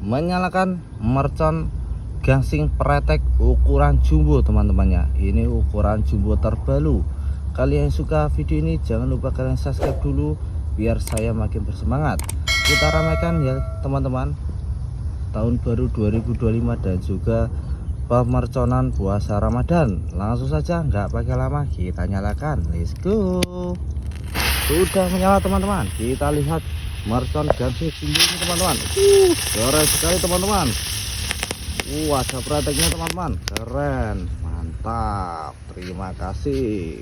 menyalakan mercon gangsing pretek ukuran jumbo teman-temannya. Ini ukuran jumbo terbaru. Kalian yang suka video ini jangan lupa kalian subscribe dulu biar saya makin bersemangat. Kita ramaikan ya teman-teman, tahun baru 2025 dan juga pemerconan puasa Ramadan. Langsung saja nggak pakai lama kita nyalakan, let's go. Sudah menyala teman-teman, kita lihat mercon gangsing jumbo ini teman-teman. Keren sekali teman-teman. Ada prakteknya teman-teman, keren, mantap, terima kasih.